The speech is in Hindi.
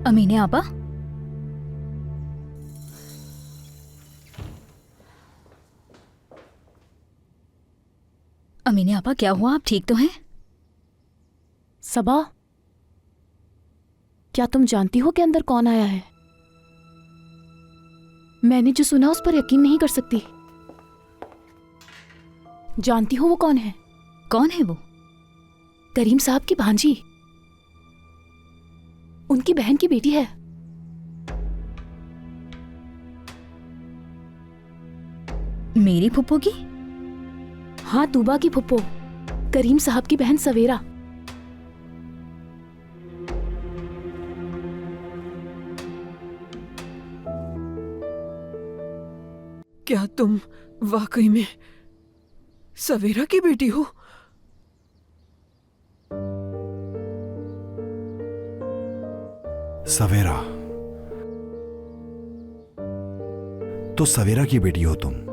अमीने आपा, अमीने आपा क्या हुआ? आप ठीक तो हैं? सबा, क्या तुम जानती हो कि अंदर कौन आया है? मैंने जो सुना उस पर यकीन नहीं कर सकती। जानती हो वो कौन है? कौन है वो? करीम साहब की भांजी, उनकी बहन की बेटी है। मेरी फुप्पो की? हाँ, तूबा की फुप्पो, करीम साहब की बहन सवेरा। क्या तुम वाकई में सवेरा की बेटी हो? सवेरा, तो सवेरा की बेटी हो तुम?